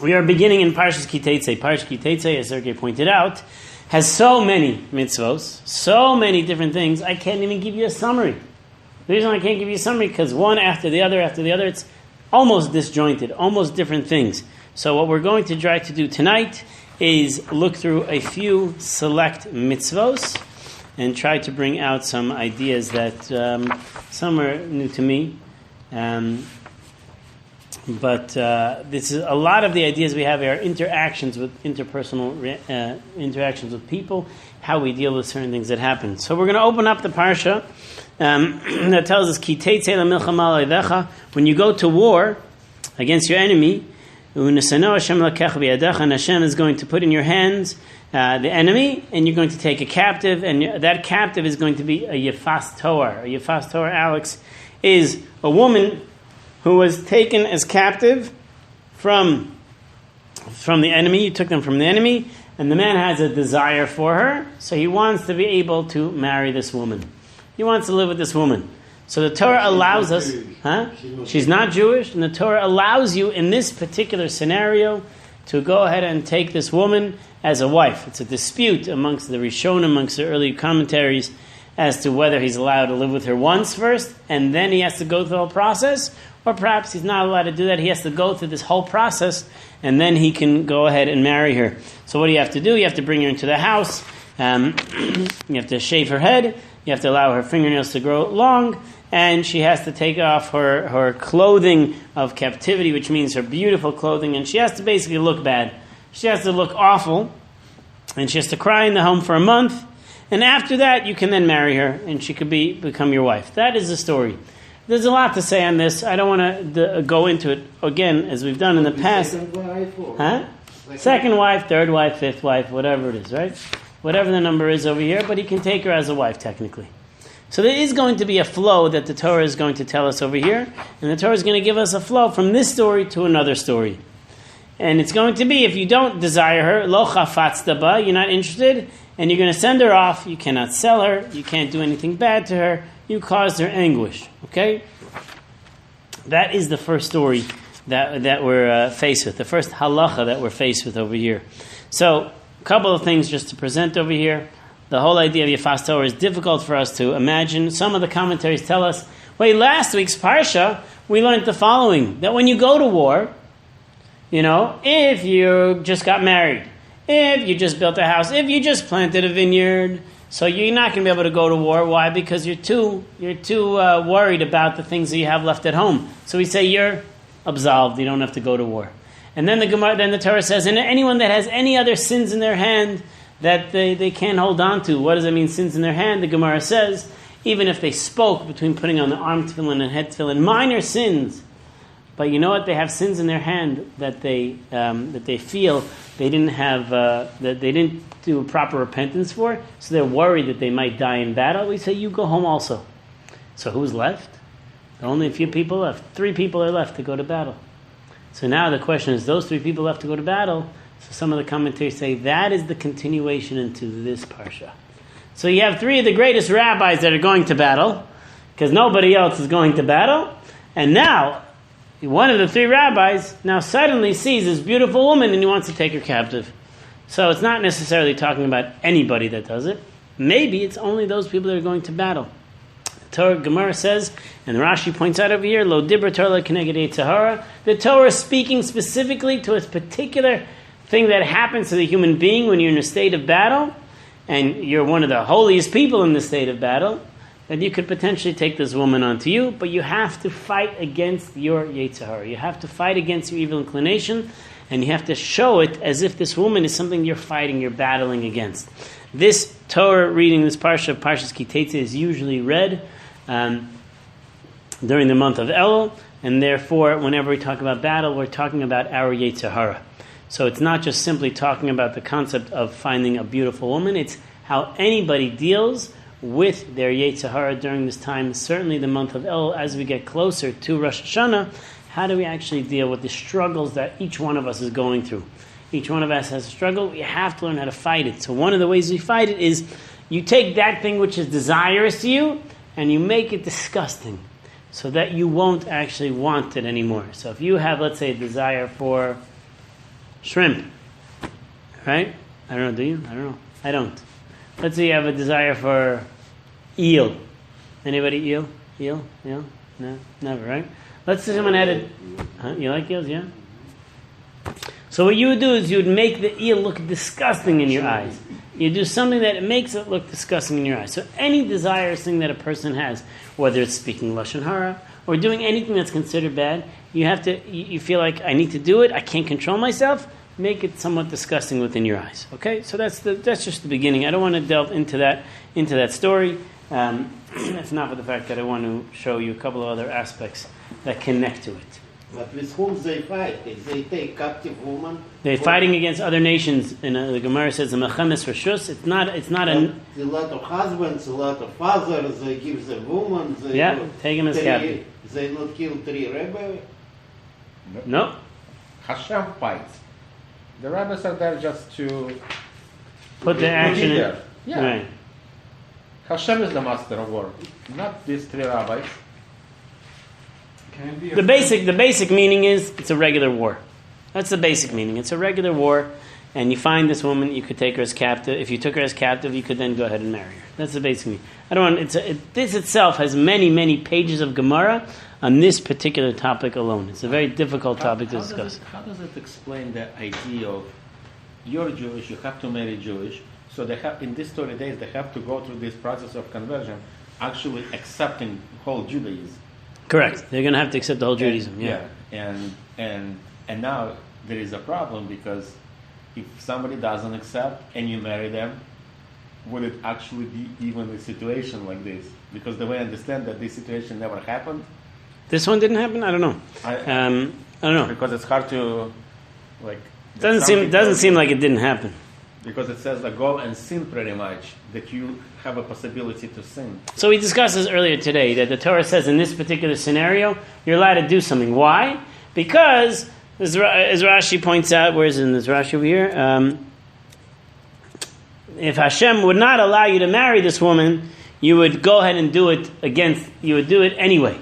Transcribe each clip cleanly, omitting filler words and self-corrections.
We are beginning in Parsha Ki Tetzei. Parsha Ki Tetzei, as Sergei pointed out, has so many mitzvos, so many different things, I can't even give you a summary. The reason I can't give you a summary because one after the other, it's almost disjointed, almost different things. So what we're going to try to do tonight is look through a few select mitzvos and try to bring out some ideas that some are new to me. But this is a lot of the ideas we have are interactions with interpersonal interactions with people, how we deal with certain things that happen. So we're going to open up the parsha that tells us Ki Tetzei lemilchama leidecha. When you go to war against your enemy, and Hashem is going to put in your hands the enemy, and you're going to take a captive, and that captive is going to be a yefas Torah. A yefas Torah, Alex, is a woman who was taken as captive from the enemy. You took them from the enemy, and the man has a desire for her, so he wants to be able to marry this woman. He wants to live with this woman. So the Torah allows us, She's not Jewish, and the Torah allows you in this particular scenario to go ahead and take this woman as a wife. It's a dispute amongst the Rishonim, amongst the early commentaries, as to whether he's allowed to live with her once first, and then he has to go through the whole process, or perhaps he's not allowed to do that. He has to go through this whole process, and then he can go ahead and marry her. So what do you have to do? You have to bring her into the house. You have to shave her head. You have to allow her fingernails to grow long, and she has to take off her clothing of captivity, which means her beautiful clothing, and she has to basically look bad. She has to look awful, and she has to cry in the home for a month. And after that, you can then marry her, and she could become your wife. That is the story. There's a lot to say on this. I don't want to go into it again, as we've done in the past. Second wife, third wife, fifth wife, whatever it is, right? Whatever the number is over here, but he can take her as a wife, technically. So there is going to be a flow that the Torah is going to tell us over here, and the Torah is going to give us a flow from this story to another story. And it's going to be, if you don't desire her, lo chafatzta ba, you're not interested, and you're going to send her off. You cannot sell her. You can't do anything bad to her. You caused her anguish. Okay? That is the first story that we're faced with. The first halacha that we're faced with over here. So, a couple of things just to present over here. The whole idea of Yefas Torah is difficult for us to imagine. Some of the commentaries tell us, wait, last week's Parsha, we learned the following. That when you go to war, if you just got married, if you just built a house, if you just planted a vineyard, so you're not going to be able to go to war. Why? Because you're too worried about the things that you have left at home. So we say you're absolved. You don't have to go to war. And then the Torah says, and anyone that has any other sins in their hand that they can't hold on to. What does that mean, sins in their hand? The Gemara says, even if they spoke between putting on the arm tefillin and head tefillin, minor sins. But you know what? They have sins in their hand that they feel they didn't have that they didn't do a proper repentance for. So they're worried that they might die in battle. We say you go home also. So who's left? Only a few people left. 3 people are left to go to battle. So now the question is, those 3 people left to go to battle. So some of the commentators say that is the continuation into this parsha. So you have 3 of the greatest rabbis that are going to battle because nobody else is going to battle, and now one of the 3 rabbis now suddenly sees this beautiful woman and he wants to take her captive. So it's not necessarily talking about anybody that does it. Maybe it's only those people that are going to battle. The Torah Gemara says, and Rashi points out over here, Lo dibra Torah keneged Yitzhahara. The Torah is speaking specifically to a particular thing that happens to the human being when you're in a state of battle, and you're one of the holiest people in the state of battle, that you could potentially take this woman onto you, but you have to fight against your Yitzhahara. You have to fight against your evil inclination, and you have to show it as if this woman is something you're fighting, you're battling against. This Torah reading, this Parsha, Parsha Ki Tetzei, is usually read during the month of Elul, and therefore, whenever we talk about battle, we're talking about our Yitzhahara. So it's not just simply talking about the concept of finding a beautiful woman, it's how anybody deals with their Yitzhahara during this time, certainly the month of Elul, as we get closer to Rosh Hashanah. How do we actually deal with the struggles that each one of us is going through? Each one of us has a struggle. We have to learn how to fight it. So one of the ways we fight it is you take that thing which is desirous to you and you make it disgusting so that you won't actually want it anymore. So if you have, let's say, a desire for Shrimp. Right? I don't know, do you? I don't know. I don't. Let's say you have a desire for eel. Anybody eel? Eel? Eel? No? Never, right? Let's say someone had a... Huh? You like eels? Yeah? So what you would do is you would make the eel look disgusting in your eyes. You do something that makes it look disgusting in your eyes. So any desirous thing that a person has, whether it's speaking Lashon Hara or doing anything that's considered bad, you feel like, I need to do it, I can't control myself, make it somewhat disgusting within your eyes. Okay? So that's just the beginning. I don't want to delve into that story. If not for the fact that I want to show you a couple of other aspects that connect to it. But with whom they fight? If they take captive woman, they're fighting against other nations. And the Gemara says the mechemes reshus. It's not a lot of husbands, a lot of fathers. They give the woman. They take him as captive. They not kill 3 Rabbi. No. Hashem fights. The rabbis are there just to put the action in. There. Yeah. Right. Hashem is the master of war, not these 3 rabbis. The basic meaning is it's a regular war. That's the basic meaning. It's a regular war, and you find this woman, you could take her as captive. If you took her as captive, you could then go ahead and marry her. That's the basic meaning. This itself has many pages of Gemara on this particular topic alone. It's a very difficult topic to discuss. How does it explain the idea of you're Jewish, you have to marry Jewish, so they have in these 30 days they have to go through this process of conversion, actually accepting whole Judaism. Correct. They're going to have to accept the whole Judaism. Yeah. And now there is a problem because if somebody doesn't accept and you marry them, would it actually be even a situation like this? Because the way I understand that this situation never happened. This one didn't happen. I don't know. I don't know because it's hard to Doesn't seem like it didn't happen. Because it says go and sin pretty much, that you have a possibility to sin. So we discussed this earlier today, that the Torah says in this particular scenario, you're allowed to do something. Why? Because, as Rashi points out, where is it in this Rashi over here? If Hashem would not allow you to marry this woman, you would go ahead and do it you would do it anyway.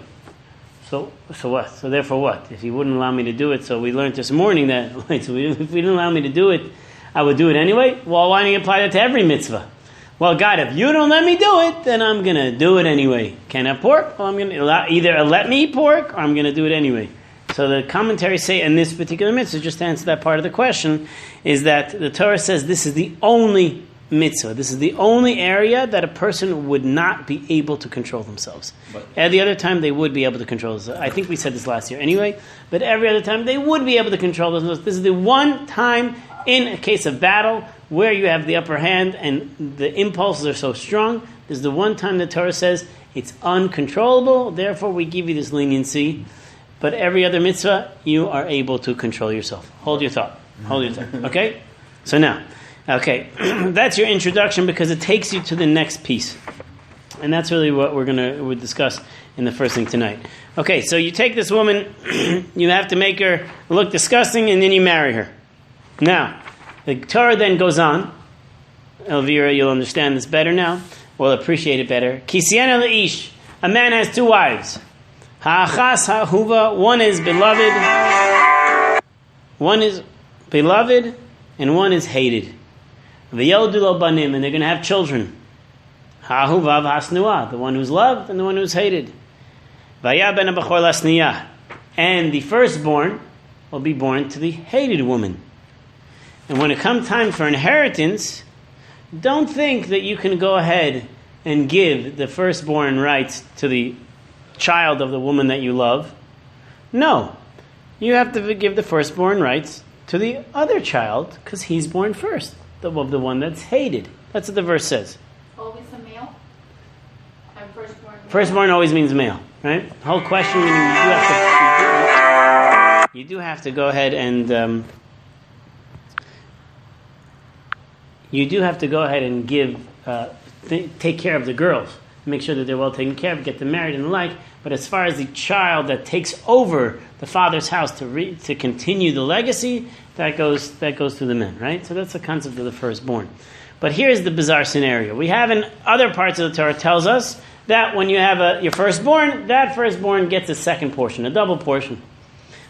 So what? So therefore what? If he wouldn't allow me to do it, so we learned this morning that, if he didn't allow me to do it, I would do it anyway? Well, why don't you apply that to every mitzvah? Well, God, if you don't let me do it, then I'm going to do it anyway. Can't have pork? Well, I'm going to either let me eat pork, or I'm going to do it anyway. So the commentaries say in this particular mitzvah, just to answer that part of the question, is that the Torah says this is the only mitzvah. This is the only area that a person would not be able to control themselves. At the other time, they would be able to control themselves. I think we said this last year anyway, but every other time, they would be able to control themselves. This is the one time in a case of battle where you have the upper hand and the impulses are so strong. This is the one time the Torah says it's uncontrollable, therefore we give you this leniency. But every other mitzvah, you are able to control yourself. Hold your thought. Okay? So now, that's your introduction because it takes you to the next piece. And that's really what we'll discuss in the first thing tonight. Okay, so you take this woman, you have to make her look disgusting, and then you marry her. Now, the Torah then goes on. Elvira, you'll understand this better now. We'll appreciate it better. Kisiena le'ish. A man has 2 wives. Ha'achas ha'huva. One is beloved, and one is hated. V'yoldu lo banim, and they're going to have children. Ha'huva v'hasnua. The one who's loved and the one who's hated. V'ya ben ha'bachor lasniyah. And the firstborn will be born to the hated woman. And when it comes time for inheritance, don't think that you can go ahead and give the firstborn rights to the child of the woman that you love. No. You have to give the firstborn rights to the other child because he's born first, the one that's hated. That's what the verse says. Always a male? And firstborn? Firstborn always means male, right? The whole question, you do have to go ahead and... you do have to go ahead and take care of the girls, make sure that they're well taken care of, get them married and the like. But as far as the child that takes over the father's house to continue the legacy, that goes to the men, right? So that's the concept of the firstborn. But here's the bizarre scenario. We have in other parts of the Torah tells us that when you have your firstborn, that firstborn gets a second portion, a double portion.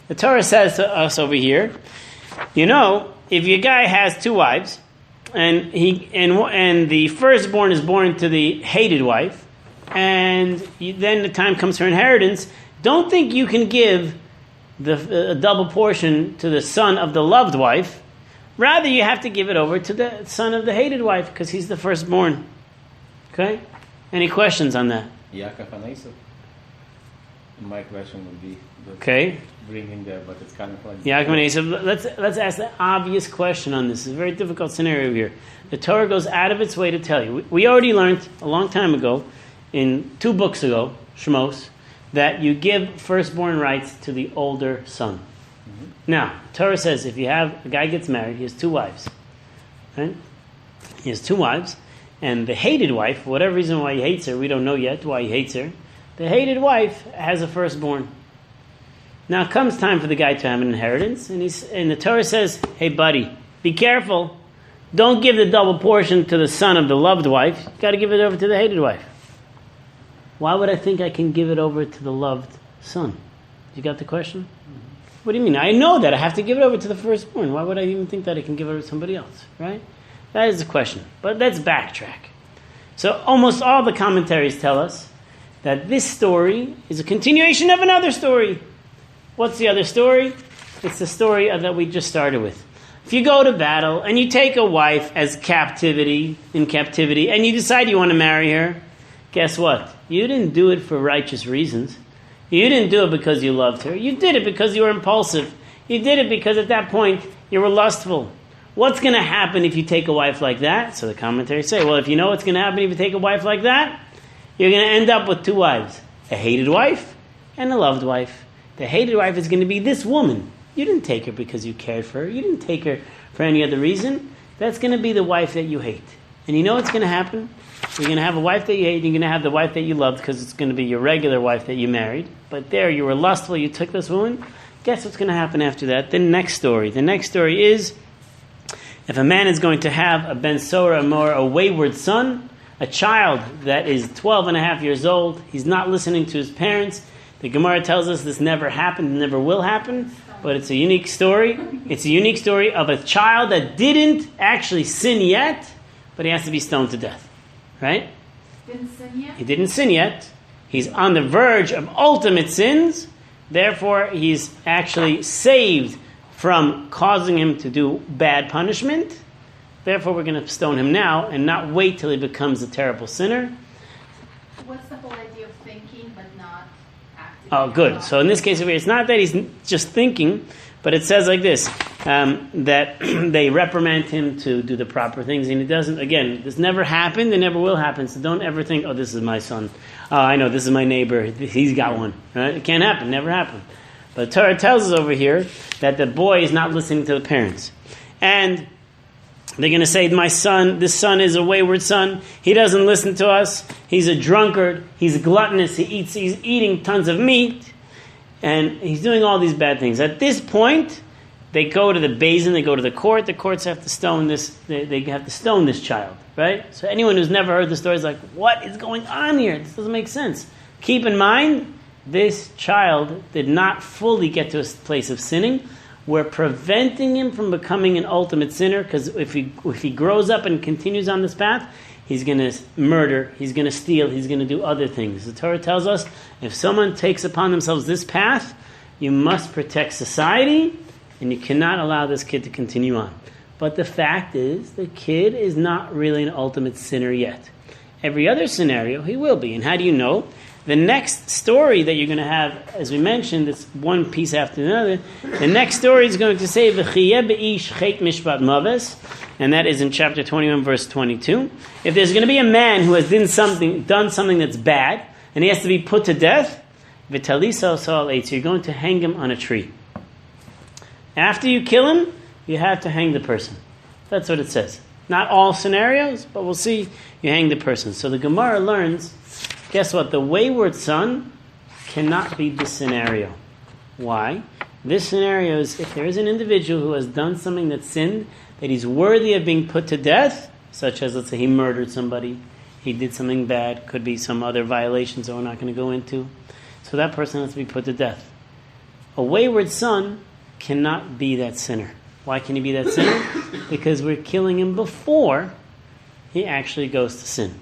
The Torah says to us over here, if your guy has two wives, and the firstborn is born to the hated wife, and then the time comes for inheritance, don't think you can give a double portion to the son of the loved wife. Rather, you have to give it over to the son of the hated wife, because he's the firstborn. Okay? Any questions on that? Yaakov and Esau. My question would be, okay, bring him there, but it's kind of like Yaakov and Esau. Let's ask the obvious question on this. It's a very difficult scenario here. The Torah goes out of its way to tell you. We already learned a long time ago, in 2 books ago, Shmos, that you give firstborn rights to the older son. Mm-hmm. Now, Torah says if you have a guy gets married, he has 2 wives. Right? He has 2 wives, and the hated wife, for whatever reason why he hates her, we don't know yet why he hates her, the hated wife has a firstborn. Now it comes time for the guy to have an inheritance, and the Torah says, hey buddy, be careful. Don't give the double portion to the son of the loved wife. You've got to give it over to the hated wife. Why would I think I can give it over to the loved son? You got the question? Mm-hmm. What do you mean? I know that I have to give it over to the firstborn. Why would I even think that I can give it over to somebody else? Right? That is the question. But let's backtrack. So almost all the commentaries tell us that this story is a continuation of another story. What's the other story? It's the story that we just started with. If you go to battle and you take a wife as in captivity, and you decide you want to marry her, guess what? You didn't do it for righteous reasons. You didn't do it because you loved her. You did it because you were impulsive. You did it because at that point you were lustful. What's going to happen if you take a wife like that? So the commentaries say, well, if you know what's going to happen if you take a wife like that, you're going to end up with 2 wives. A hated wife and a loved wife. The hated wife is going to be this woman. You didn't take her because you cared for her. You didn't take her for any other reason. That's going to be the wife that you hate. And you know what's going to happen? You're going to have a wife that you hate, and you're going to have the wife that you loved because it's going to be your regular wife that you married. But there, you were lustful, you took this woman. Guess what's going to happen after that? The next story. The next story is, if a man is going to have a ben sora or a wayward son, a child that is 12 and a half years old, he's not listening to his parents. The Gemara tells us this never happened, never will happen, but it's a unique story. It's a unique story of a child that didn't actually sin yet, but he has to be stoned to death. Right? Didn't sin yet? He didn't sin yet. He's on the verge of ultimate sins. Therefore, he's actually saved from causing him to do bad punishment. Therefore, we're going to stone him now and not wait till he becomes a terrible sinner. What's the whole idea of thinking but not acting? Oh, good. So in this case, it's not that he's just thinking, but it says like this, that they reprimand him to do the proper things, and he doesn't. Again, this never happened, it never will happen, so don't ever think, oh, this is my son. Oh, I know, this is my neighbor, he's got one. Right? It can't happen, never happened. But Torah tells us over here that the boy is not listening to the parents. And they're going to say, this son is a wayward son. He doesn't listen to us. He's a drunkard. He's gluttonous. He's eating tons of meat. And he's doing all these bad things. At this point, they go to the basin, they go to the court. The courts have to stone this. They have to stone this child, right? So anyone who's never heard the story is like, what is going on here? This doesn't make sense. Keep in mind, this child did not fully get to a place of sinning. We're preventing him from becoming an ultimate sinner, because if he grows up and continues on this path, he's going to murder, he's going to steal, he's going to do other things. The Torah tells us, if someone takes upon themselves this path, you must protect society, and you cannot allow this kid to continue on. But the fact is, the kid is not really an ultimate sinner yet. Every other scenario, he will be. And how do you know? The next story that you're going to have, as we mentioned, it's one piece after another. The next story is going to say, V'chiyeh be'ish chet mishpat maves, and that is in chapter 21, verse 22. If there's going to be a man who has done something that's bad, and he has to be put to death, v'talisa osal eitz, you're going to hang him on a tree. After you kill him, you have to hang the person. That's what it says. Not all scenarios, but we'll see. You hang the person. So the Gemara learns, guess what? The wayward son cannot be this scenario. Why? This scenario is if there is an individual who has done something that sinned, that he's worthy of being put to death, such as, let's say, he murdered somebody, he did something bad, could be some other violations that we're not going to go into. So that person has to be put to death. A wayward son cannot be that sinner. Why can he be that sinner? Because we're killing him before he actually goes to sin.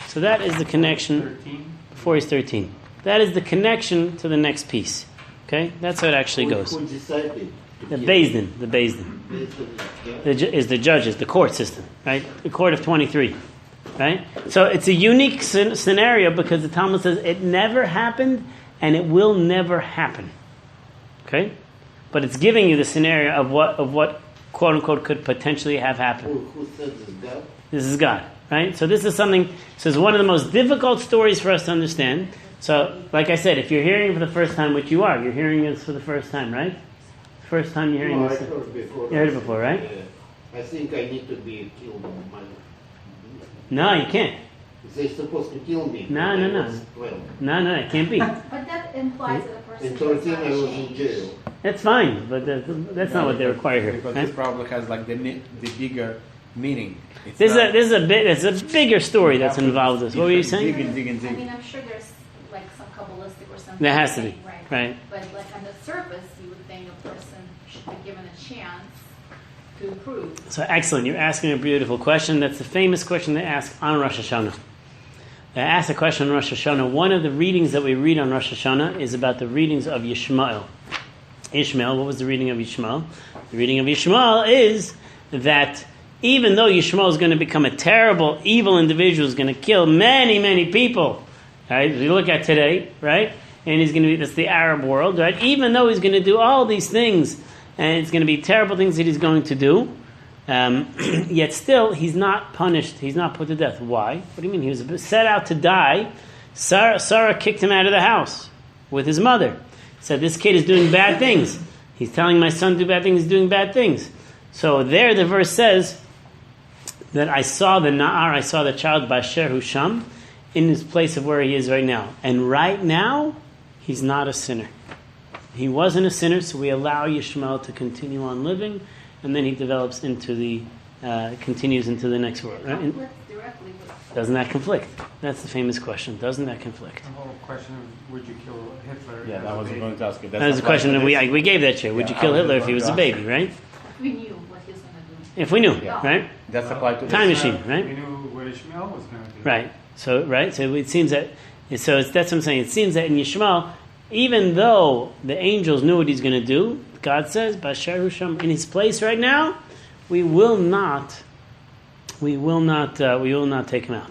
So that is the connection. 13. Before he's 13. That is the connection to the next piece. Okay? That's how it actually goes. Who decided? The Beis Din. Is the judges, the court system, right? The court of 23, right? So it's a unique scenario because the Talmud says it never happened and it will never happen. Okay? But it's giving you the scenario of what quote unquote could potentially have happened. Who said this, God? This is God, right? So this is something. So it's one of the most difficult stories for us to understand. So, like I said, if you're hearing it for the first time, which you are, you're hearing this for the first time, right? First time you're hearing No, this. I heard before. You heard it before, right? I think I need to be killed. No, you can't. They're supposed to kill me. No, when no, I no. was 12. No, it can't be. But that implies that a person In does 13, not I was in change. jail. That's fine, but that's not what they require here. Because Right? this probably has like the bigger meaning. It's This not- is a bigger story that's involved with this. What were you Dig saying? and dig and I dig. mean, I'm sure there's like some Kabbalistic or something. There has to be, Right. right? But like on the surface, you would think a person should be given a chance to improve. So excellent. You're asking a beautiful question. That's the famous question they ask on Rosh Hashanah. They ask a question on Rosh Hashanah. One of the readings that we read on Rosh Hashanah is about the readings of Yishmael. Ishmael, what was the reading of Yishmael? The reading of Yishmael is that even though Yishmael is going to become a terrible, evil individual, is going to kill many, many people, right? If you look at today, right? And he's going to be, that's the Arab world, right? Even though he's going to do all these things, and it's going to be terrible things that he's going to do, yet still, he's not punished. He's not put to death. Why? What do you mean? He was set out to die. Sarah kicked him out of the house with his mother. Said, this kid is doing bad things. He's telling my son to do bad things. He's doing bad things. So there the verse says that I saw the Na'ar, I saw the child Basher Husham in his place of where he is right now. And right now, he's not a sinner. He wasn't a sinner, so we allow Yishmael to continue on living, and then he develops into the, continues into the next world. Right? Conflicts directly with. Doesn't that conflict? That's the famous question. Doesn't that conflict? The whole question of would you kill Hitler? Yeah, as that a was baby? going to ask you. That was a question that we gave that year. Would you kill Hitler if he was a baby, right? We knew what he was going to do. If we knew, Yeah. right? That's applied to Time this. machine, right? We knew what Ishmael was going to do. Right. So it seems that, that's what I'm saying. It seems that in Yishmael, even though the angels knew what he's going to do, God says, Basher Husham, in his place right now, we will not take him out.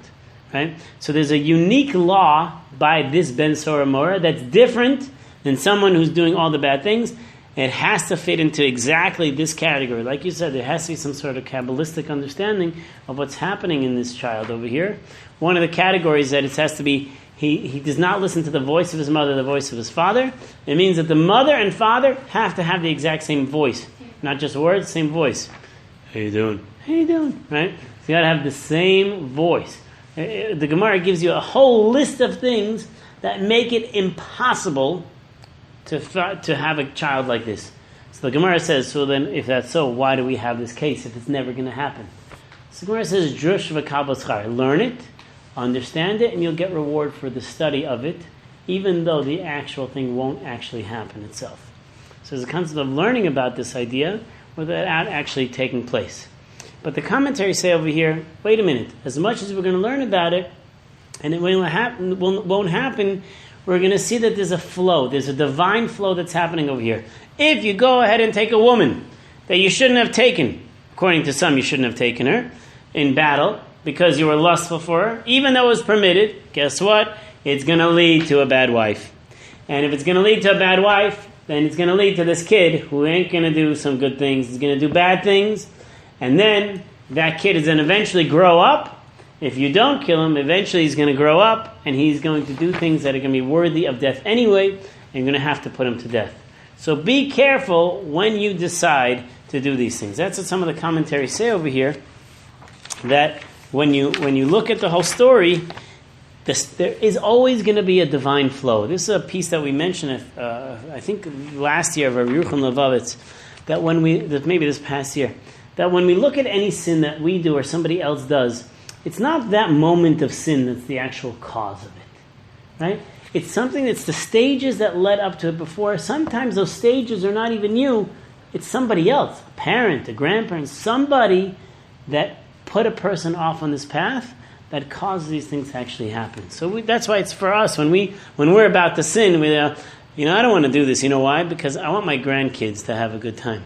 Right? So there's a unique law by this Ben Sora Mora that's different than someone who's doing all the bad things. It has to fit into exactly this category. Like you said, there has to be some sort of Kabbalistic understanding of what's happening in this child over here. One of the categories that it has to be, he does not listen to the voice of his mother, the voice of his father. It means that the mother and father have to have the exact same voice. Not just words, same voice. How you doing? How you doing? Right? So you got to have the same voice. The Gemara gives you a whole list of things that make it impossible to have a child like this. So the Gemara says, so then if that's so, why do we have this case if it's never going to happen? So the Gemara says, Drush v'kabel schar. Learn it, understand it, and you'll get reward for the study of it, even though the actual thing won't actually happen itself. So there's a concept of learning about this idea without actually taking place. But the commentaries say over here, wait a minute, as much as we're going to learn about it, and it won't happen, we're going to see that there's a flow. There's a divine flow that's happening over here. If you go ahead and take a woman that you shouldn't have taken, according to some you shouldn't have taken her, in battle, because you were lustful for her, even though it was permitted, guess what? It's going to lead to a bad wife. And if it's going to lead to a bad wife, then it's going to lead to this kid who ain't going to do some good things. He's going to do bad things. And then that kid is going to eventually grow up. If you don't kill him, eventually he's going to grow up and he's going to do things that are going to be worthy of death anyway, and you're going to have to put him to death. So be careful when you decide to do these things. That's what some of the commentaries say over here, that when you look at the whole story, there is always going to be a divine flow. This is a piece that we mentioned, I think last year of Rabbi Yerucham Levovitz, that maybe this past year, that when we look at any sin that we do or somebody else does, it's not that moment of sin that's the actual cause of it, right? It's something that's the stages that led up to it before. Sometimes those stages are not even you. It's somebody else, a parent, a grandparent, somebody that put a person off on this path that causes these things to actually happen. So that's why it's for us when we're about to sin. I don't want to do this. You know why? Because I want my grandkids to have a good time.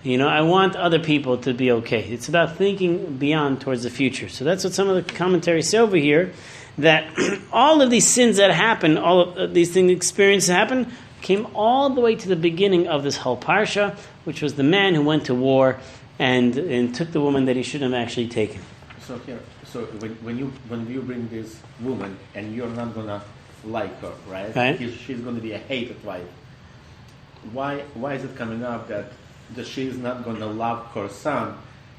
I want other people to be okay. It's about thinking beyond towards the future. So that's what some of the commentaries say over here, that all of these sins that happen, all of these things experiences happen, came all the way to the beginning of this whole parsha, which was the man who went to war and took the woman that he shouldn't have actually taken. So when you bring this woman and you're not gonna like her, right? She's going to be a hated wife. Why is it coming up that she's not going to love her son,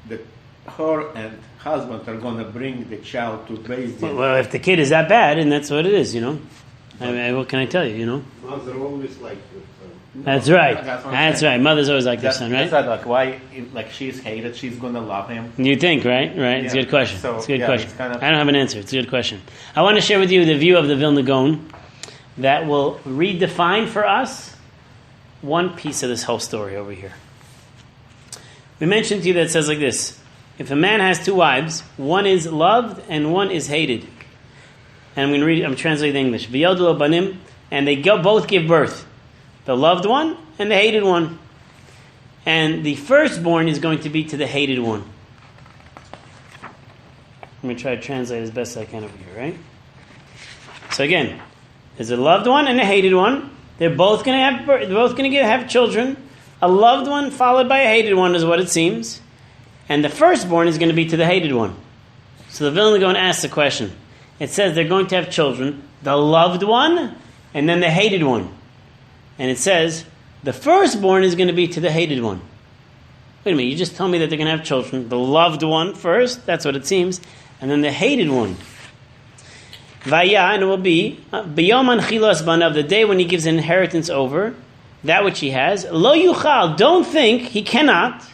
that her and husband are going to bring the child to raise him? Well, if the kid is that bad, and that's what it is, what can I tell you, Mothers are always like you. That's right. That's right. Mothers always like their son, right? That's like why, like she's hated, she's going to love him. You think, right? It's a good question. So, it's a good question. I don't have an answer. It's a good question. I want to share with you the view of the Vilna Gaon that will redefine for us one piece of this whole story over here. We mentioned to you that it says like this: if a man has two wives, one is loved and one is hated. And I'm translating the English. V'yodlu banim, and they both give birth. The loved one and the hated one. And the firstborn is going to be to the hated one. I'm going to try to translate as best I can over here, right? So again, there's a loved one and a hated one. They're both going to have children. A loved one followed by a hated one is what it seems. And the firstborn is going to be to the hated one. So the Vilna Gaon asks the question. It says they're going to have children, the loved one and then the hated one. And it says, the firstborn is going to be to the hated one. Wait a minute, you just told me that they're going to have children. The loved one first, that's what it seems, and then the hated one. Vaya, and it will be, B'yom Anchilos Banav, the day when he gives inheritance over, that which he has. Lo yuchal, don't think, he cannot,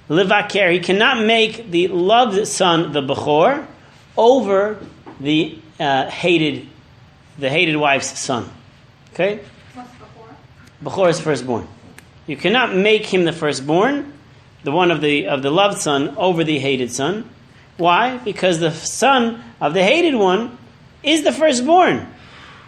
levaker, he cannot make the loved son, the Bechor, over the hated wife's son. Okay? Bechor is firstborn. You cannot make him the firstborn, the one of the loved son, over the hated son. Why? Because the son of the hated one is the firstborn.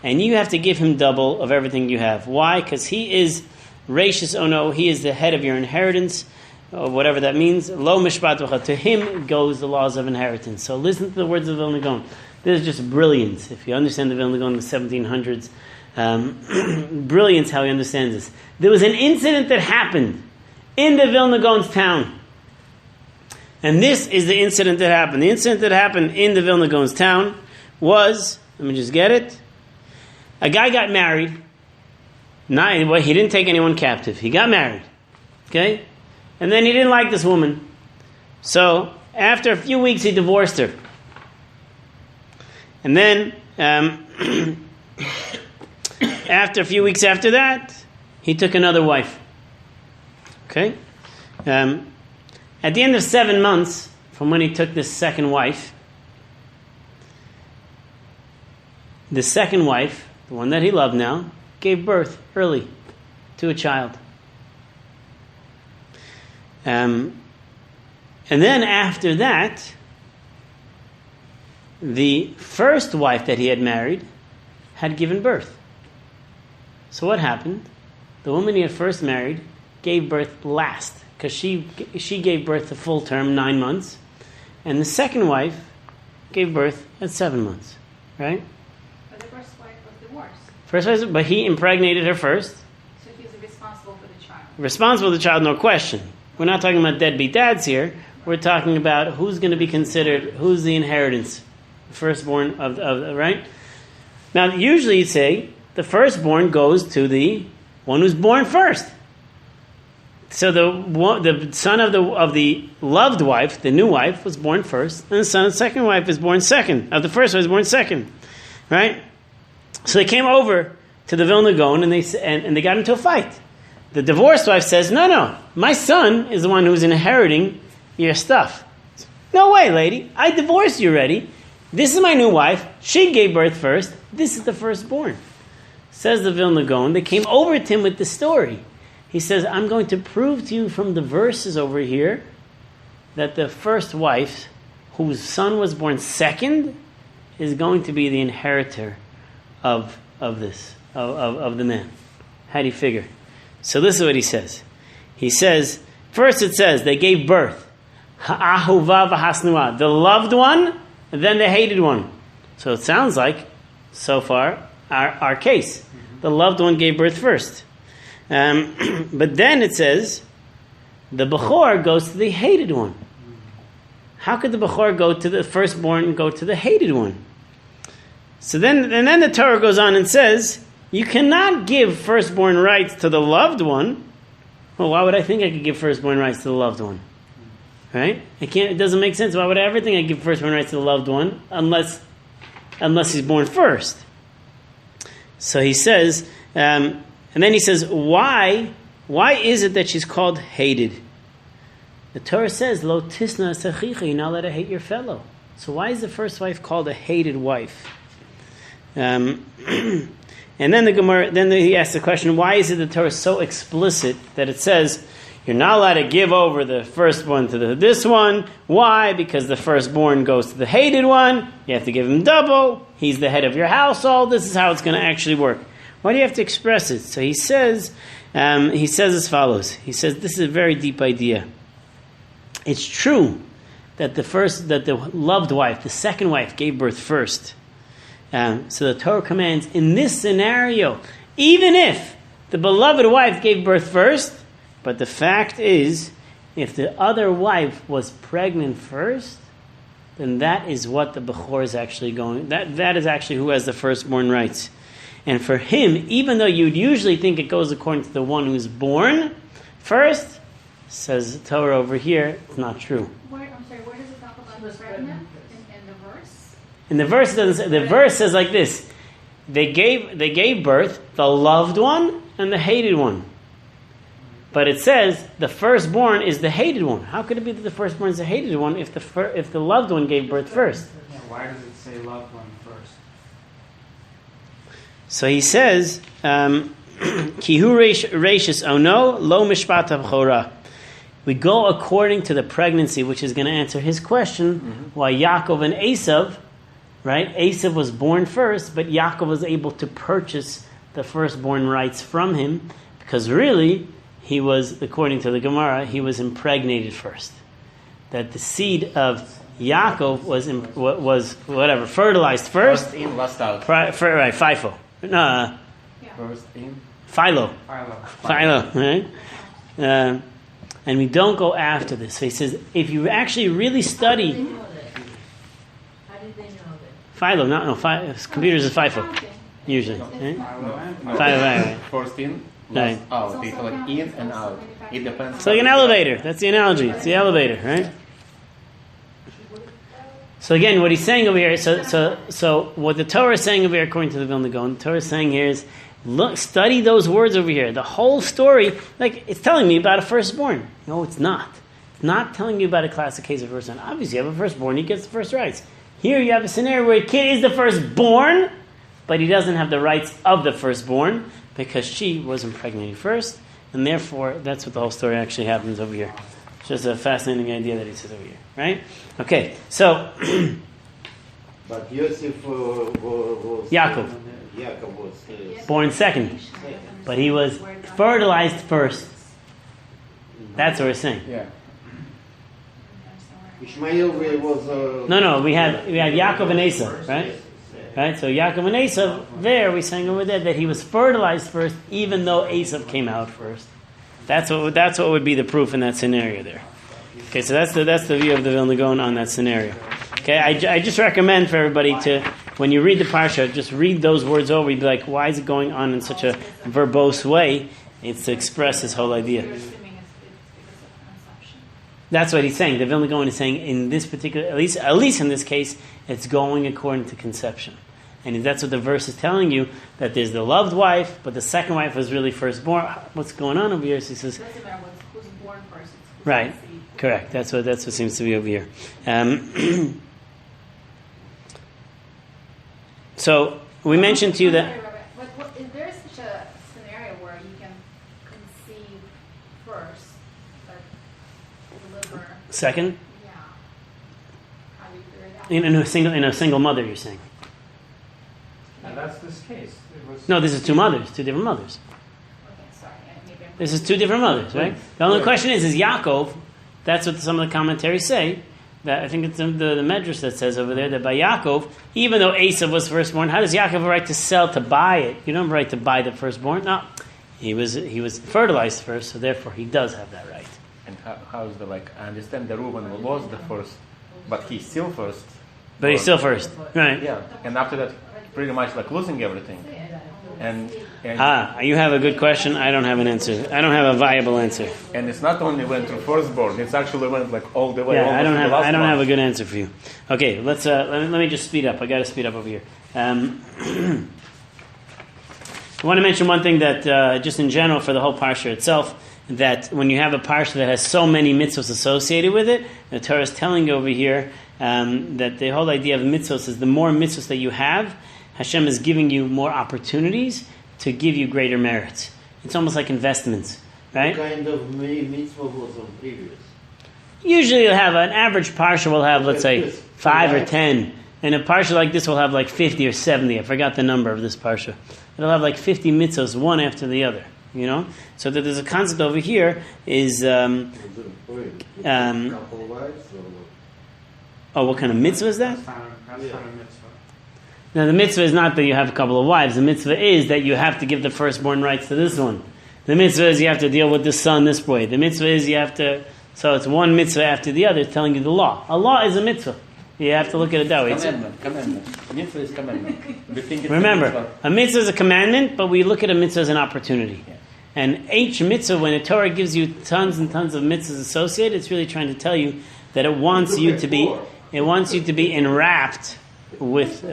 And you have to give him double of everything you have. Why? Because he is Reishis Ono, he is the head of your inheritance, or whatever that means. Lo mishpat v'cha. To him goes the laws of inheritance. So listen to the words of the Vilna Gaon. This is just brilliance. If you understand the Vilna Gaon in the 1700s, brilliance how he understands this. There was an incident that happened in the Vilna Gaon's town. And this is the incident that happened. The incident that happened in the Vilna Gaon's town was, let me just get it. A guy got married. He didn't take anyone captive. He got married. Okay? And then he didn't like this woman. So after a few weeks he divorced her. And then after a few weeks after that, he took another wife. Okay? At the end of 7 months from when he took this second wife, the second wife, the one that he loved now, gave birth early to a child. And then after that, the first wife that he had married had given birth. So what happened? The woman he had first married gave birth last, because she gave birth the full term, 9 months, and the second wife gave birth at 7 months, right? But the first wife was divorced. First wife, but he impregnated her first. So he was responsible for the child. Responsible for the child, no question. We're not talking about deadbeat dads here. We're talking about who's going to be considered, who's the inheritance, firstborn of right? Now, usually you say the firstborn goes to the one who's born first. So the son of the loved wife, the new wife, was born first, and the son of the second wife is born second. Of the first wife is born second, right? So they came over to the Vilna Gaon and they got into a fight. The divorced wife says, "No, my son is the one who's inheriting your stuff." "No way, lady! I divorced you already. This is my new wife. She gave birth first. This is the firstborn." Says the Vilna Gaon. They came over to him with the story. He says, I'm going to prove to you from the verses over here that the first wife, whose son was born second, is going to be the inheritor of the man. How do you figure? So this is what he says. He says, first it says, they gave birth. Ha'ahuva v'hasnua. The loved one, and then the hated one. So it sounds like, so far, our case. The loved one gave birth first. But then it says, the Bechor goes to the hated one. How could the Bechor go to the firstborn and go to the hated one? So then the Torah goes on and says, you cannot give firstborn rights to the loved one. Well, why would I think I could give firstborn rights to the loved one? Right? It doesn't make sense. Why would I ever think I give firstborn rights to the loved one unless he's born first? So he says, and then he says, why is it that she's called hated? The Torah says, Lo tisna sachicha, you're not allowed to hate your fellow. So why is the first wife called a hated wife? And then the Gemara, he asks the question, why is it the Torah is so explicit that it says, you're not allowed to give over the firstborn to this one. Why? Because the firstborn goes to the hated one. You have to give him double. He's the head of your household. This is how it's going to actually work. Why do you have to express it? So he says as follows. He says, this is a very deep idea. It's true that the loved wife, the second wife, gave birth first. So the Torah commands, in this scenario, even if the beloved wife gave birth first, but the fact is, if the other wife was pregnant first, then that is what the Bechor is actually going. That is actually who has the firstborn rights. And for him, even though you'd usually think it goes according to the one who's born first, says the Torah over here, it's not true. Where does it talk about the pregnant in the verse? In the verse, it doesn't say, the verse says like this: they gave birth, the loved one and the hated one. But it says the firstborn is the hated one. How could it be that the firstborn is the hated one if the loved one gave birth first? Why does it say loved one first? So he says, Kihu reishis ono lo mishpat havchora. We go according to the pregnancy, which is going to answer his question, why Yaakov and Esav, right? Esav was born first, but Yaakov was able to purchase the firstborn rights from him, because really, he was, according to the Gemara, he was impregnated first. That the seed of Yaakov was fertilized first. First in, last out. Right, FIFO. No, First in. Philo, right? And we don't go after this. So he says, if you actually really study... How did they know that? Philo, computers is FIFO, usually. Right? No. Right. First in, Right. last out. It's like in and out. It depends. It's like an elevator. That's the analogy. It's the elevator, right? So again, what he's saying over here, so what the Torah is saying over here, according to the Vilna Gaon, the Torah is saying here is, look, study those words over here. The whole story, like, it's telling me about a firstborn. No, it's not. It's not telling you about a classic case of firstborn. Obviously, you have a firstborn, he gets the first rights. Here you have a scenario where a kid is the firstborn, but he doesn't have the rights of the firstborn because she was impregnated first, and therefore, that's what the whole story actually happens over here. It's just a fascinating idea that he says over here, right? Okay, so... But Yosef was... Yaakov was... born second, but he was fertilized first. That's what we're saying. Yeah. Ishmael was... No, we had Yaakov and Esav, right? Right. So Yaakov and Esav, there we sang over there that he was fertilized first, even though Esav came out first. That's what would be the proof in that scenario there. Okay, so that's the view of the Vilna Gaon on that scenario. Okay, I just recommend for everybody to, when you read the Parsha, just read those words over. You'd be like, why is it going on in such a verbose way? It's to express this whole idea. You're assuming it's because of conception. That's what he's saying. The Vilna Gaon is saying in this particular, at least in this case, it's going according to conception. And that's what the verse is telling you, that there's the loved wife, but the second wife was really firstborn. What's going on over here? So he says, It doesn't matter who's born first. It's who's right, conceived. correct. That's what seems to be over here. So we mentioned to you that... But is there such a scenario where you can conceive Second, Yeah. How do you figure it out? in a single mother, you're saying? And that's this case. It was No, this is two different mothers. Okay, sorry. Maybe I'm This is two different mothers, right? The only question is Yaakov, that's what some of the commentaries say, that I think it's the Medrash that says over there, that by Yaakov, even though Esav was firstborn, how does Yaakov have a right to sell, to buy it? You don't have a right to buy the firstborn. No, he was fertilized first, so therefore he does have that right. And how is I understand the Reuben was the first, but he's still first. But he's still first, right? Yeah, and after that, pretty much losing everything. And you have a good question. I don't have an answer. I don't have a viable answer. And it's not only went through firstborn; it's actually went all the way. Yeah, I don't have one. a good answer for you. Okay, let me just speed up. I got to speed up over here. I want to mention one thing that just in general for the whole parsha itself, that when you have a parsha that has so many mitzvos associated with it, the Torah is telling you over here that the whole idea of mitzvos is the more mitzvos that you have, Hashem is giving you more opportunities to give you greater merits. It's almost like investments, right? What kind of mitzvah was on previous? Usually you'll have an average parsha will have, let's say, 5 or 10. And a parsha like this will have like 50 or 70. I forgot the number of this parsha. It'll have like 50 mitzvahs, one after the other. You know? So that there's a concept over here is... Couple wives or what kind of mitzvah is that? That's not a mitzvah. Now the mitzvah is not that you have a couple of wives. The mitzvah is that you have to give the firstborn rights to this one. The mitzvah is you have to deal with this son this way. The mitzvah is you have to... So it's one mitzvah after the other telling you the law. A law is a mitzvah. You have to look at it that way. Commandment. Mitzvah is commandment. We think it's Remember, a mitzvah is a commandment, but we look at a mitzvah as an opportunity. Yeah. And each mitzvah, when the Torah gives you tons and tons of mitzvahs associated, it's really trying to tell you that it wants you to be enwrapped with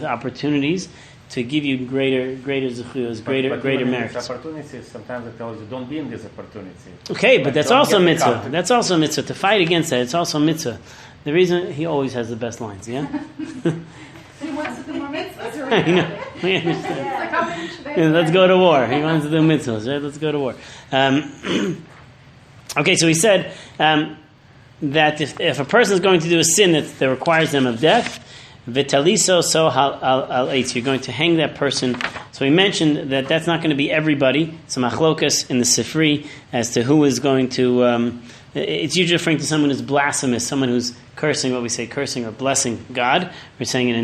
opportunities to give you greater zechuyos, greater merits. Opportunities, sometimes it tells you don't be in this opportunity. Okay, but that's don't also a get mitzvah. caught. That's also a mitzvah. To fight against that, it's also a mitzvah. The reason he always has the best lines, yeah? He wants to do more mitzvahs. I know. We understand. It's like, how many should I Yeah, do? let's go to war. He wants to do mitzvahs, right? Let's go to war. Okay, so he said that if a person is going to do a sin that requires them of death, vitaliso so al eitz, you're going to hang that person. So he mentioned that that's not going to be everybody. Some achlokas in the Sifri as to who is going to... it's usually referring to someone who's blasphemous, someone who's cursing, what we say, cursing or blessing God. We're saying it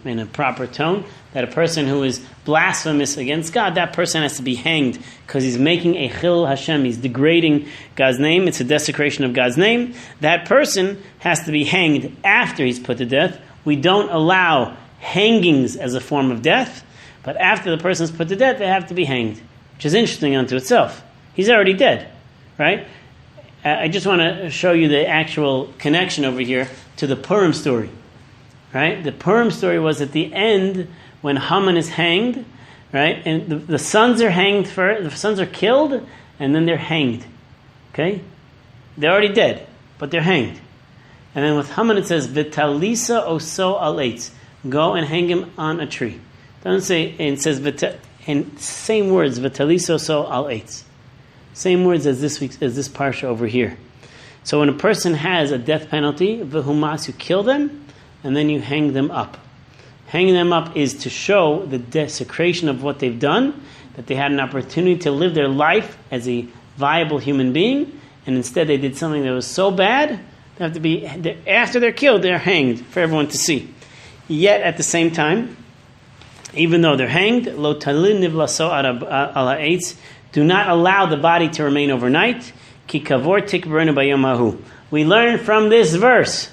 in a proper tone, that a person who is blasphemous against God, that person has to be hanged because he's making a chil Hashem, he's degrading God's name, it's a desecration of God's name. That person has to be hanged after he's put to death. We don't allow hangings as a form of death, but after the person's put to death, they have to be hanged, which is interesting unto itself. He's already dead, right? I just want to show you the actual connection over here to the Purim story, right? The Purim story was at the end when Haman is hanged, right? And the sons are hanged first, the sons are killed, and then they're hanged, okay? They're already dead, but they're hanged. And then with Haman it says, Vitalisa oso al eitz, go and hang him on a tree. It doesn't say, and it says, in same words, Vitalisa oso al eitz. Same words as this parsha over here. So when a person has a death penalty, v'humas, you kill them, and then you hang them up. Hanging them up is to show the desecration of what they've done, that they had an opportunity to live their life as a viable human being, and instead they did something that was so bad, they have to be, after they're killed, they're hanged for everyone to see. Yet at the same time, even though they're hanged, lo talin nivlaso ala eitz, do not allow the body to remain overnight. Ki kavor tikberenu bayom hahu. We learn from this verse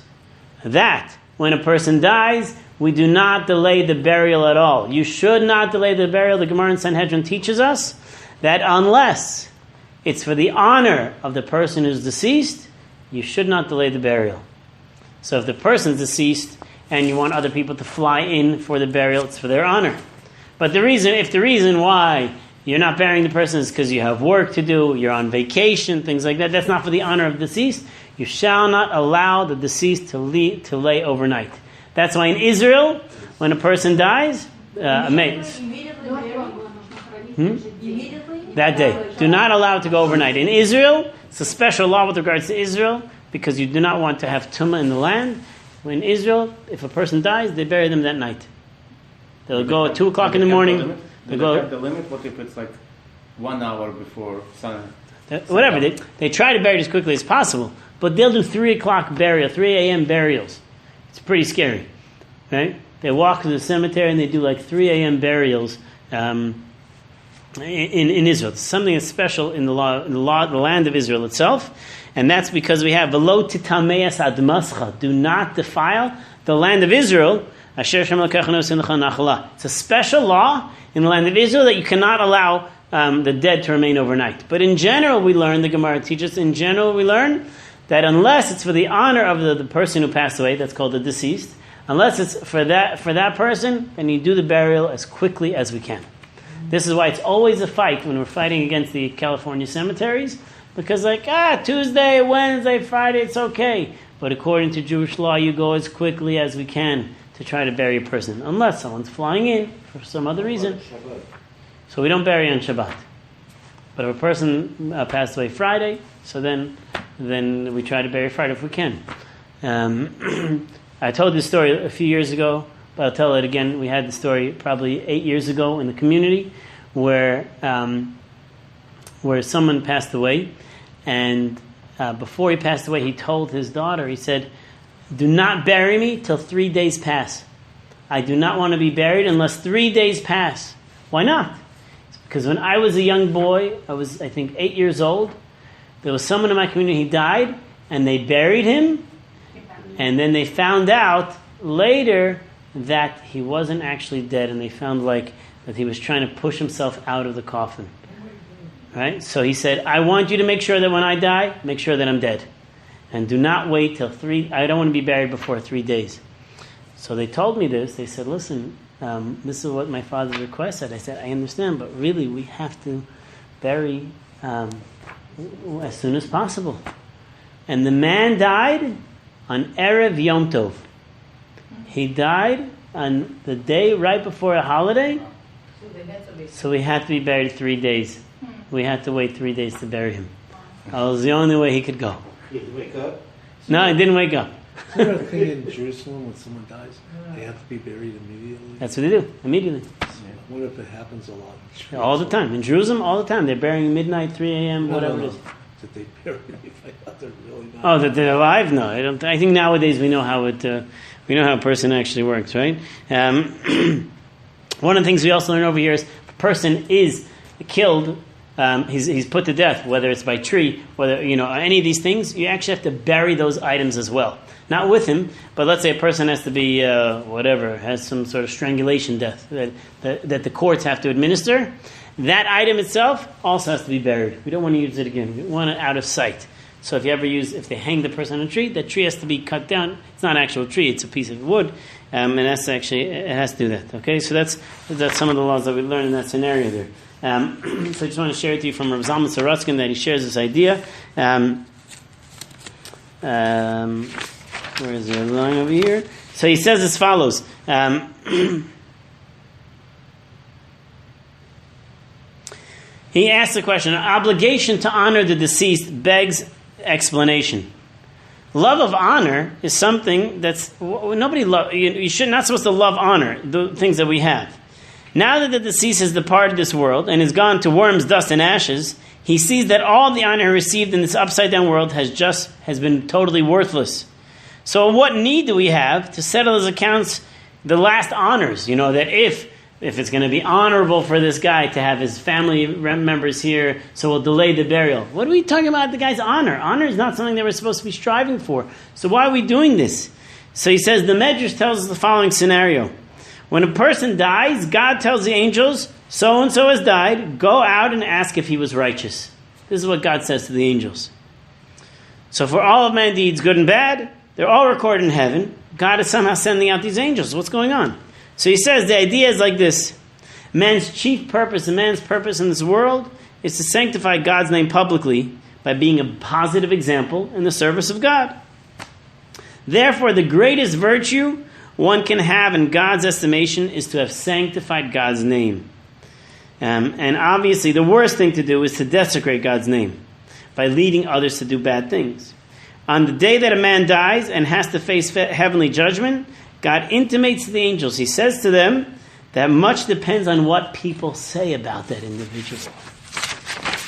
that when a person dies, we do not delay the burial at all. You should not delay the burial. The Gemara in Sanhedrin teaches us that unless it's for the honor of the person who's deceased, you should not delay the burial. So if the person's deceased and you want other people to fly in for the burial, it's for their honor. But if the reason why you're not burying the person is because you have work to do, you're on vacation, things like that, that's not for the honor of the deceased, you shall not allow the deceased to lay overnight. That's why in Israel, when a person dies, Immediately? Immediately? That day. Do not allow it to go overnight. In Israel, it's a special law with regards to Israel because you do not want to have tumah in the land. In Israel, if a person dies, they bury them that night. They'll go at 2 o'clock in the morning. They have the limit. What if it's like 1 hour before sun? Whatever. They try to bury it as quickly as possible, but they'll do 3 o'clock burial, 3 a.m. burials. It's pretty scary, right? They walk to the cemetery and they do like 3 a.m. burials in Israel. It's something that's special in the land of Israel itself, and that's because we have v'lo titameas admascha. Do not defile the land of Israel. It's a special law in the land of Israel that you cannot allow the dead to remain overnight. But in general, we learn, the Gemara teaches, in general we learn that unless it's for the honor of the person who passed away, that's called the deceased, unless it's for that person, then you do the burial as quickly as we can. This is why it's always a fight when we're fighting against the California cemeteries, because Tuesday, Wednesday, Friday, it's okay. But according to Jewish law, you go as quickly as we can to try to bury a person, unless someone's flying in for some other reason. So we don't bury on Shabbat. But if a person passed away Friday, so then we try to bury Friday if we can. I told this story a few years ago, but I'll tell it again. We had the story probably 8 years ago in the community where someone passed away, and before he passed away, he told his daughter, he said, "Do not bury me till 3 days pass. I do not want to be buried unless 3 days pass." Why not? It's because when I was a young boy, I was, I think, 8 years old, there was someone in my community, he died, and they buried him, and then they found out later that he wasn't actually dead, and they found that he was trying to push himself out of the coffin. Right? So he said, "I want you to make sure that when I die, make sure that I'm dead. And do not wait till 3, I don't want to be buried before 3 days." So they told me this. They said, "Listen, this is what my father requested." I said, "I understand, but really we have to bury as soon as possible." And the man died on Erev Yom Tov. He died on the day right before a holiday, so we had to be buried 3 days. We had to wait 3 days to bury him. That was the only way he could go. Did he wake up? No, he didn't wake up. Is there a thing in Jerusalem when someone dies, they have to be buried immediately? That's what they do, immediately. What if it happens a lot? All the time. In Jerusalem, all the time. They're burying midnight, 3 a.m., whatever it is. Did they bury them if I thought they're really not? Oh, that they're alive? No, I don't. I think nowadays we know how it. We know how a person actually works, right? One of the things we also learn over here is if a person is killed, he's put to death, whether it's by tree, whether any of these things, you actually have to bury those items as well. Not with him, but let's say a person has to be has some sort of strangulation death that the courts have to administer. That item itself also has to be buried. We don't want to use it again. We want it out of sight. So if they hang the person on a tree, that tree has to be cut down. It's not an actual tree; it's a piece of wood, and it has to do that. Okay, so that's some of the laws that we learned in that scenario there. So I just want to share with you from Rav Zalman Sorotskin that he shares this idea. Where is the line over here? So he says as follows. He asks the question, an obligation to honor the deceased begs explanation. Love of honor is something that's nobody love. You're not supposed to love honor, the things that we have. Now that the deceased has departed this world and is gone to worms, dust, and ashes, he sees that all the honor he received in this upside-down world has been totally worthless. So what need do we have to settle his accounts, the last honors? That if it's going to be honorable for this guy to have his family members here, so we'll delay the burial. What are we talking about the guy's honor? Honor is not something that we're supposed to be striving for. So why are we doing this? So he says, the Medrash tells us the following scenario. When a person dies, God tells the angels, so-and-so has died, go out and ask if he was righteous. This is what God says to the angels. So for all of man's deeds, good and bad, they're all recorded in heaven. God is somehow sending out these angels. What's going on? So he says the idea is like this. Man's chief purpose and man's purpose in this world is to sanctify God's name publicly by being a positive example in the service of God. Therefore, the greatest virtue one can have in God's estimation is to have sanctified God's name. And obviously the worst thing to do is to desecrate God's name by leading others to do bad things. On the day that a man dies and has to face heavenly judgment, God intimates to the angels. He says to them that much depends on what people say about that individual.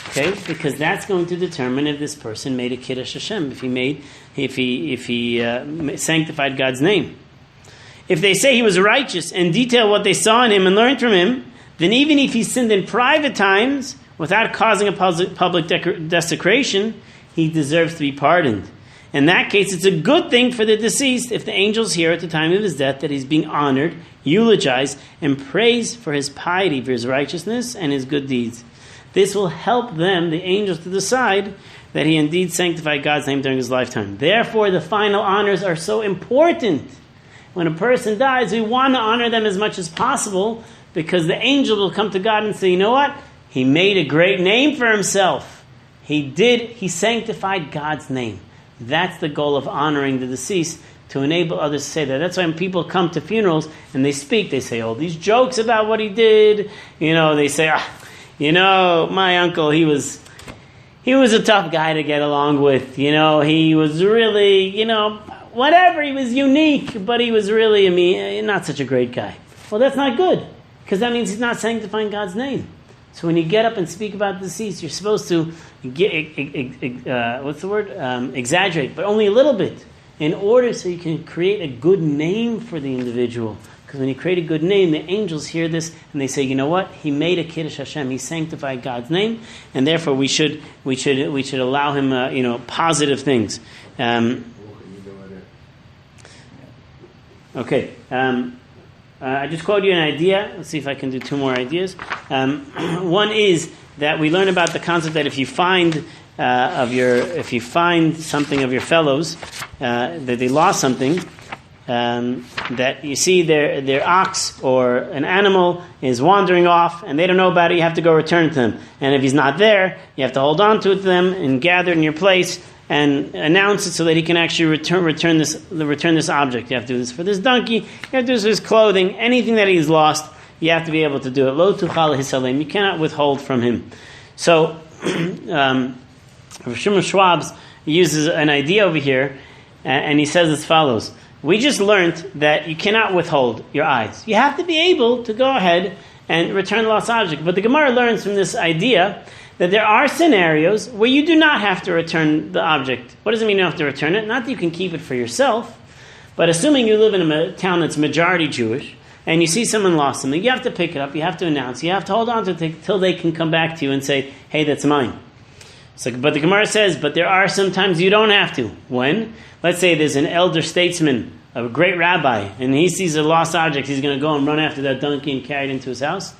Okay, because that's going to determine if this person made a kiddush Hashem, if he sanctified God's name. If they say he was righteous and detail what they saw in him and learned from him, then even if he sinned in private times without causing a public desecration, he deserves to be pardoned. In that case, it's a good thing for the deceased if the angels hear at the time of his death that he's being honored, eulogized, and praised for his piety, for his righteousness, and his good deeds. This will help them, the angels, to decide that he indeed sanctified God's name during his lifetime. Therefore, the final honors are so important. When a person dies, we want to honor them as much as possible because the angel will come to God and say, you know what? He made a great name for himself. He sanctified God's name. That's the goal of honoring the deceased, to enable others to say that. That's why when people come to funerals and they speak, they say all these jokes about what he did. They say, my uncle, he was a tough guy to get along with. He was really, whatever, he was unique, but he was really, not such a great guy. Well, that's not good, because that means he's not sanctifying God's name. So when you get up and speak about the deceased, you're supposed to exaggerate, but only a little bit, in order so you can create a good name for the individual. Because when you create a good name, the angels hear this and they say, you know what? He made a kiddush Hashem. He sanctified God's name, and therefore we should allow him, positive things. Okay. I just quoted you an idea. Let's see if I can do two more ideas. One is that we learn about the concept that if you find something of your fellows, that they lost something, that you see their ox or an animal is wandering off and they don't know about it, you have to go return it to them. And if he's not there, you have to hold on to it to them and gather in your place and announce it so that he can actually return this object. You have to do this for this donkey. You have to do this for his clothing. Anything that he's lost, you have to be able to do it. Lo tuchal hisalem. You cannot withhold from him. So, Shimon Schwab's uses an idea over here, and he says as follows: we just learned that you cannot withhold your eyes. You have to be able to go ahead and return the lost object. But the Gemara learns from this idea that there are scenarios where you do not have to return the object. What does it mean you don't have to return it? Not that you can keep it for yourself, but assuming you live in a town that's majority Jewish, and you see someone lost something, you have to pick it up, you have to announce, you have to hold on to it until they can come back to you and say, hey, that's mine. But the Gemara says, but there are some times you don't have to. When? Let's say there's an elder statesman, a great rabbi, and he sees a lost object, he's going to go and run after that donkey and carry it into his house.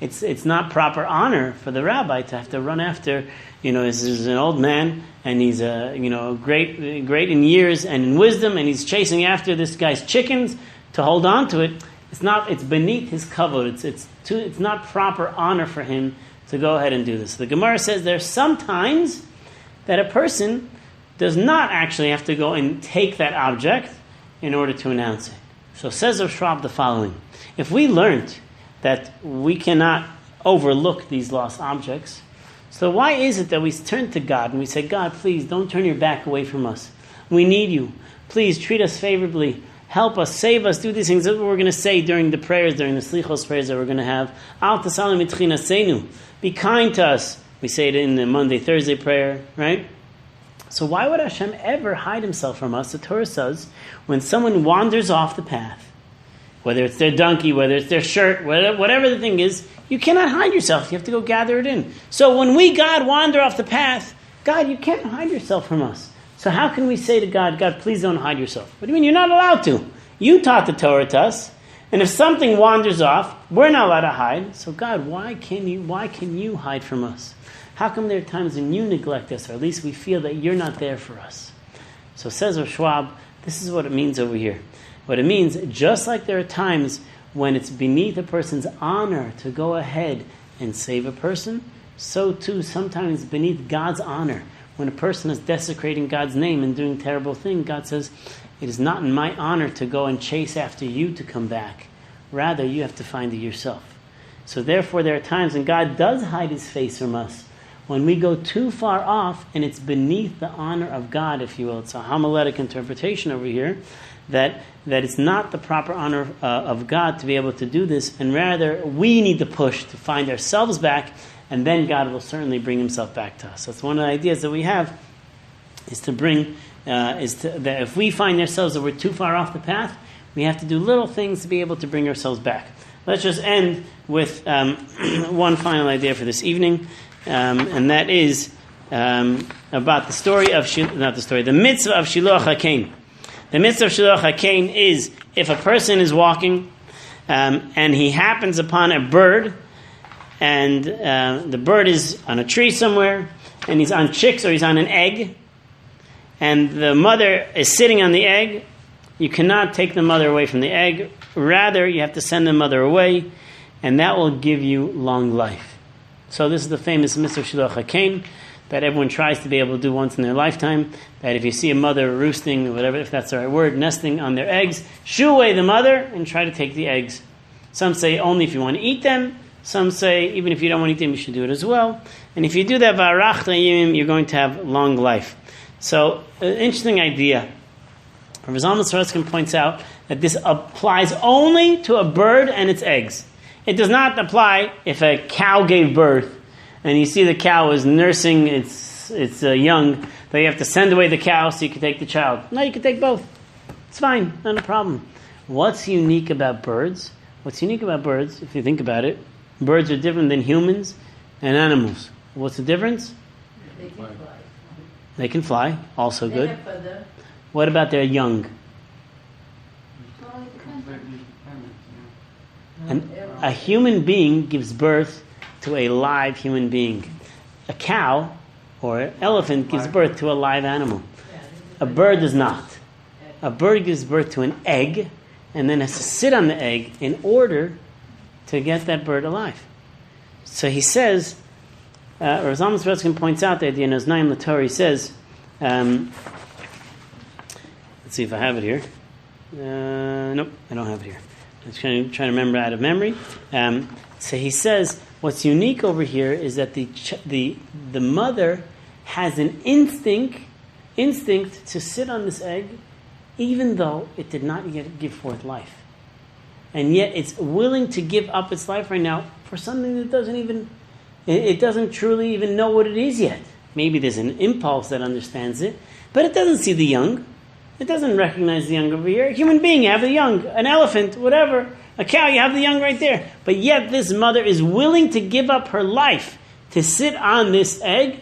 It's not proper honor for the rabbi to have to run after, this is an old man, and he's great in years and in wisdom, and he's chasing after this guy's chickens to hold on to it. It's beneath his kavod. It's not proper honor for him to go ahead and do this. The Gemara says there's sometimes that a person does not actually have to go and take that object in order to announce it. So says Rav Schwab the following: if we learned that we cannot overlook these lost objects, so why is it that we turn to God and we say, God, please don't turn your back away from us. We need you. Please treat us favorably. Help us, save us, do these things. That's what we're going to say during the prayers, during the slichos prayers that we're going to have. Al tasalim mitchinasenu. Be kind to us. We say it in the Monday, Thursday prayer, right? So why would Hashem ever hide himself from us? The Torah says, when someone wanders off the path, whether it's their donkey, whether it's their shirt, whatever the thing is, you cannot hide yourself. You have to go gather it in. So when we, God, wander off the path, God, you can't hide yourself from us. So how can we say to God, God, please don't hide yourself? What do you mean? You're not allowed to. You taught the Torah to us. And if something wanders off, we're not allowed to hide. So God, why can you hide from us? How come there are times when you neglect us, or at least we feel that you're not there for us? So says Rav Schwab, this is what it means over here. What it means, just like there are times when it's beneath a person's honor to go ahead and save a person, so too sometimes beneath God's honor. When a person is desecrating God's name and doing terrible things, God says, it is not in my honor to go and chase after you to come back. Rather, you have to find it yourself. So therefore, there are times when God does hide his face from us, when we go too far off, and it's beneath the honor of God, if you will. It's a homiletic interpretation over here, that it's not the proper honor of God to be able to do this, and rather we need to push to find ourselves back, and then God will certainly bring himself back to us. That's one of the ideas that we have, is to bring, that if we find ourselves that we're too far off the path, we have to do little things to be able to bring ourselves back. Let's just end with one final idea for this evening, and that is about the story of, the mitzvah of Shiluach HaKein. The mitzvah of Shiluach HaKein is, if a person is walking and he happens upon a bird, and the bird is on a tree somewhere, and he's on chicks or he's on an egg, and the mother is sitting on the egg, you cannot take the mother away from the egg. Rather, you have to send the mother away, and that will give you long life. So this is the famous mitzvah of Shiluach HaKein that everyone tries to be able to do once in their lifetime, that if you see a mother roosting, or whatever, if that's the right word, nesting on their eggs, shoo away the mother and try to take the eggs. Some say only if you want to eat them. Some say even if you don't want to eat them, you should do it as well. And if you do that, you're going to have long life. So, an interesting idea. Rabbi Zalman Sorotzkin points out that this applies only to a bird and its eggs. It does not apply if a cow gave birth and you see the cow is nursing its young, that you have to send away the cow so you can take the child. No, you can take both. It's fine, not a problem. What's unique about birds? What's unique about birds, if you think about it, birds are different than humans and animals. What's the difference? They can fly. They can fly, also They good. have feather. What about their young? Well, it depends on- And a human being gives birth to a live human being. A cow or an elephant gives birth to a live animal. A bird does not. A bird gives birth to an egg and then has to sit on the egg in order to get that bird alive. So he says, Rav Zalman Sorotzkin points out the idea in Oznaim LaTorah. He says, let's see if I have it here. Nope, I don't have it here. I'm just trying to remember out of memory. So he says, what's unique over here is that the mother has an instinct to sit on this egg, even though it did not yet give forth life, and yet it's willing to give up its life right now for something that it doesn't truly even know what it is yet. Maybe there's an impulse that understands it, but it doesn't see the young. It doesn't recognize the young over here. A human being, you have the young. An elephant, whatever. A cow, you have the young right there. But yet this mother is willing to give up her life to sit on this egg.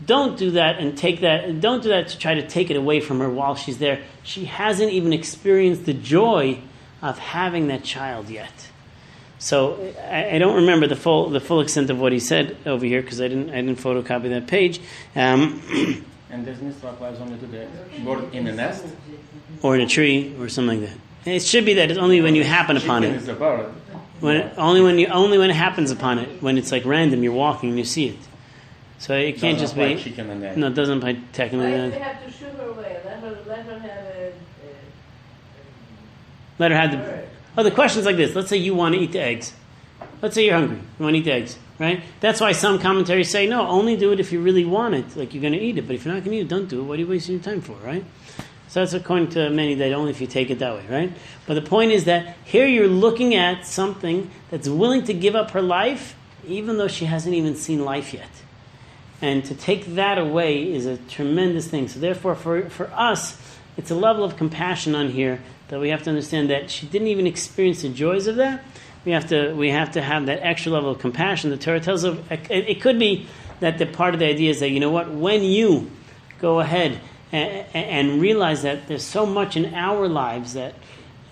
Don't do that and take that. Don't do that to try to take it away from her while she's there. She hasn't even experienced the joy of having that child yet. So I don't remember the full extent of what he said over here because I didn't photocopy that page. And this mitzvah applies only to the bird in a nest? Or in a tree, or something like that. It should be that it's only when you happen upon Chicken it. is a bird. Only when it happens upon it. When it's like random, you're walking and you see it. So it can't just be. Chicken and egg. No, it doesn't apply technically. Why do we have to shoo her away? Let her have a Let her have the. bird. Oh, the question's like this. Let's say you want to eat the eggs. Let's say you're hungry. You want to eat the eggs, right? That's why some commentaries say, no, only do it if you really want it. Like you're going to eat it. But if you're not going to eat it, don't do it. What are you wasting your time for, right? So that's according to many that only if you take it that way, right? But the point is that here you're looking at something that's willing to give up her life, even though she hasn't even seen life yet. And to take that away is a tremendous thing. So therefore, for us, it's a level of compassion on here that we have to understand that she didn't even experience the joys of that. We have to have that extra level of compassion. The Torah tells us it could be that the part of the idea is that, you know what, when you go ahead and realize that there's so much in our lives that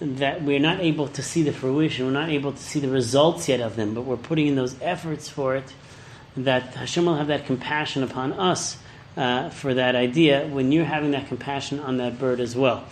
we're not able to see the fruition, we're not able to see the results yet of them, but we're putting in those efforts for it, that Hashem will have that compassion upon us for that idea when you're having that compassion on that bird as well.